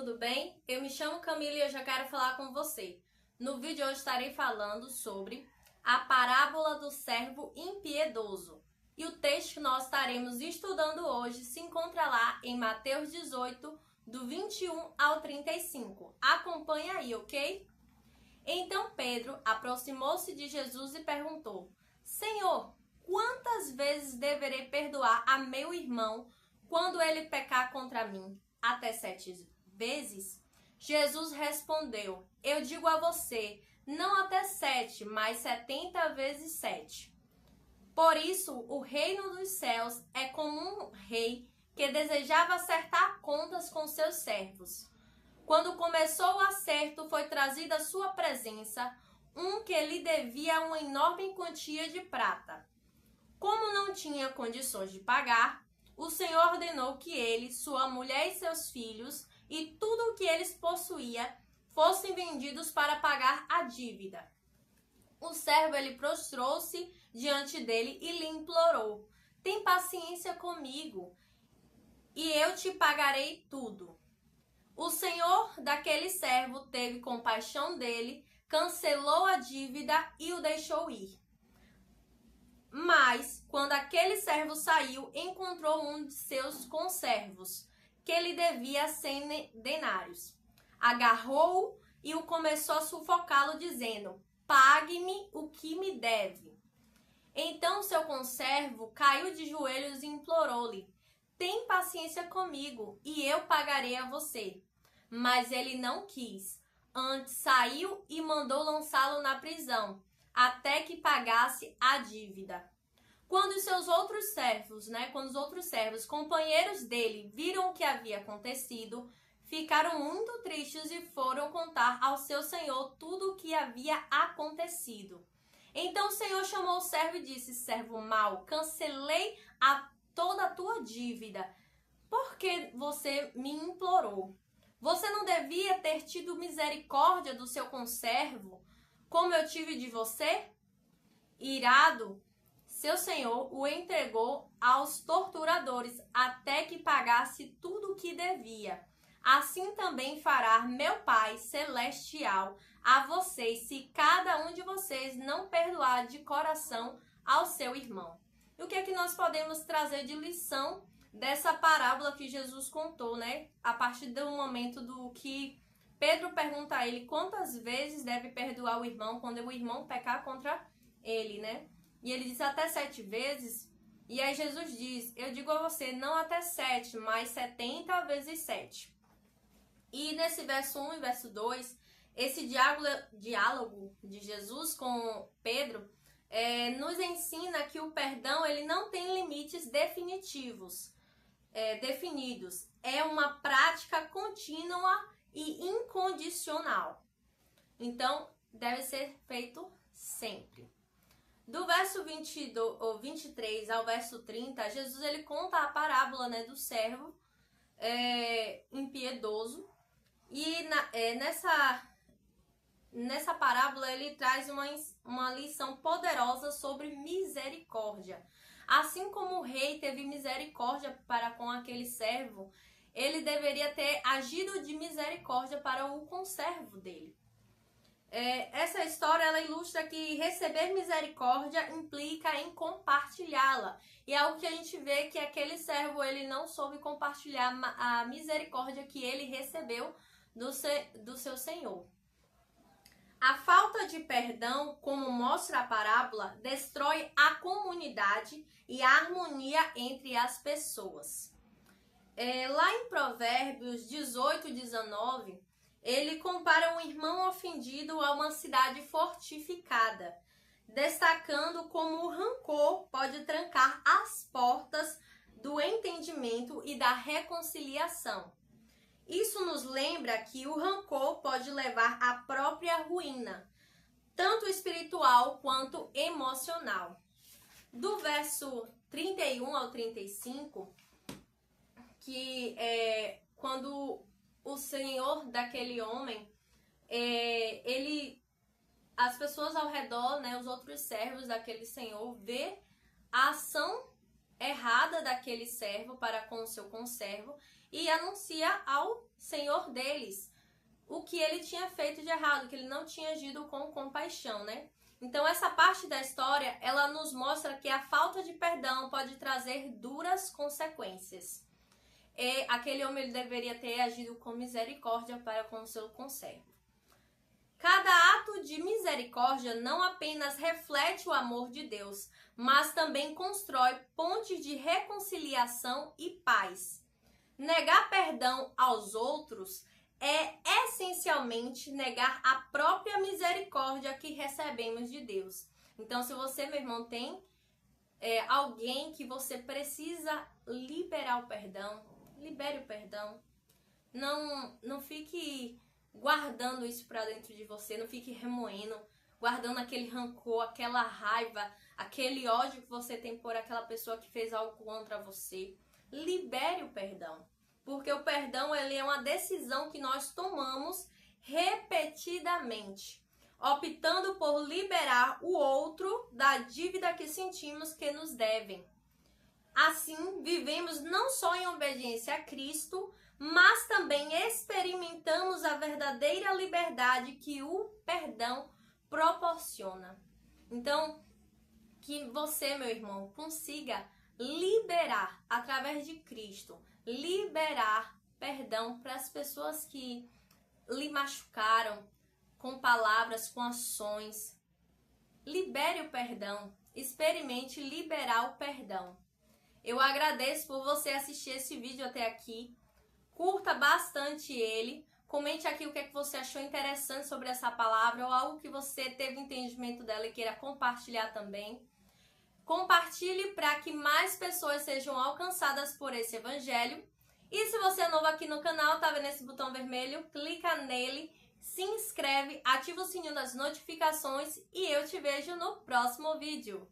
tudo bem? Eu me chamo Camila e eu já quero falar com você. No vídeo de hoje estarei falando sobre a parábola do servo impiedoso. E o texto que nós estaremos estudando hoje se encontra lá em Mateus 18, do 21 ao 35. Acompanha aí, ok? Então Pedro aproximou-se de Jesus e perguntou: Senhor, quantas vezes deverei perdoar a meu irmão quando ele pecar contra mim? Até 7 vezes? Jesus respondeu: Eu digo a você, não até 7, mas 70 vezes 7. Por isso, o reino dos céus é como um rei que desejava acertar contas com seus servos. Quando começou o acerto, foi trazido à sua presença um que lhe devia uma enorme quantia de prata. Como não tinha condições de pagar, o Senhor ordenou que ele, sua mulher e seus filhos e tudo o que eles possuíam fossem vendidos para pagar a dívida. O servo ele prostrou-se diante dele e lhe implorou: Tem paciência comigo e eu te pagarei tudo. O senhor daquele servo teve compaixão dele, cancelou a dívida e o deixou ir. Mas, quando aquele servo saiu, encontrou um de seus conservos, que lhe devia 100 denários. Agarrou-o e o começou a sufocá-lo, dizendo: Pague-me o que me deve. Então seu conservo caiu de joelhos e implorou-lhe: Tem paciência comigo e eu pagarei a você. Mas ele não quis. Antes saiu e mandou lançá-lo na prisão, até que pagasse a dívida. Quando os outros servos, companheiros dele, viram o que havia acontecido, ficaram muito tristes e foram contar ao seu senhor tudo o que havia acontecido. Então o senhor chamou o servo e disse: Servo mau, cancelei toda a tua dívida, porque você me implorou. Você não devia ter tido misericórdia do seu conservo, como eu tive de você? Irado, seu senhor o entregou aos torturadores até que pagasse tudo o que devia. Assim também fará meu Pai Celestial a vocês, se cada um de vocês não perdoar de coração ao seu irmão. E o que é que nós podemos trazer de lição dessa parábola que Jesus contou, né? A partir do momento do que Pedro pergunta a ele quantas vezes deve perdoar o irmão quando o irmão pecar contra ele, né? E ele diz até 7 vezes. E aí Jesus diz: Eu digo a você, não até 7, mas 70 vezes 7. E nesse verso 1 e verso 2, esse diálogo de Jesus com Pedro nos ensina que o perdão ele não tem limites definidos. É uma prática contínua e incondicional. Então, deve ser feito sempre. Do verso 23 ao verso 30, Jesus ele conta a parábola, né, do servo impiedoso. E nessa parábola ele traz uma lição poderosa sobre misericórdia. Assim como o rei teve misericórdia para com aquele servo, ele deveria ter agido de misericórdia para o conservo dele. Essa história ela ilustra que receber misericórdia implica em compartilhá-la. E é algo que a gente vê que aquele servo ele não soube compartilhar a misericórdia que ele recebeu do seu senhor. A falta de perdão, como mostra a parábola, destrói a comunidade e a harmonia entre as pessoas. Lá em Provérbios 18, 19, ele compara um irmão ofendido a uma cidade fortificada, destacando como o rancor pode trancar as portas do entendimento e da reconciliação. Isso nos lembra que o rancor pode levar à própria ruína, tanto espiritual quanto emocional. Do verso 31 ao 35, que quando o senhor daquele homem, as pessoas ao redor, né, os outros servos daquele senhor, vê a ação errada daquele servo para com o seu conservo e anuncia ao Senhor deles o que ele tinha feito de errado, que ele não tinha agido com compaixão, né? Então essa parte da história, ela nos mostra que a falta de perdão pode trazer duras consequências. E aquele homem ele deveria ter agido com misericórdia para com o seu conservo. Cada ato de misericórdia não apenas reflete o amor de Deus, mas também constrói pontes de reconciliação e paz. Negar perdão aos outros é essencialmente negar a própria misericórdia que recebemos de Deus. Então, se você, meu irmão, tem alguém que você precisa liberar o perdão, libere o perdão. Não fique guardando isso para dentro de você, não fique remoendo, guardando aquele rancor, aquela raiva, aquele ódio que você tem por aquela pessoa que fez algo contra você. Libere o perdão, porque o perdão ele é uma decisão que nós tomamos repetidamente, optando por liberar o outro da dívida que sentimos que nos devem. Assim, vivemos não só em obediência a Cristo, mas também experimentamos a verdadeira liberdade que o perdão proporciona. Então, que você, meu irmão, consiga liberar, através de Cristo, liberar perdão para as pessoas que lhe machucaram com palavras, com ações. Libere o perdão, experimente liberar o perdão. Eu agradeço por você assistir esse vídeo até aqui. Curta bastante ele. Comente aqui o que é que você achou interessante sobre essa palavra ou algo que você teve entendimento dela e queira compartilhar também. Compartilhe para que mais pessoas sejam alcançadas por esse evangelho. E se você é novo aqui no canal, tá vendo esse botão vermelho? Clica nele, se inscreve, ativa o sininho das notificações e eu te vejo no próximo vídeo.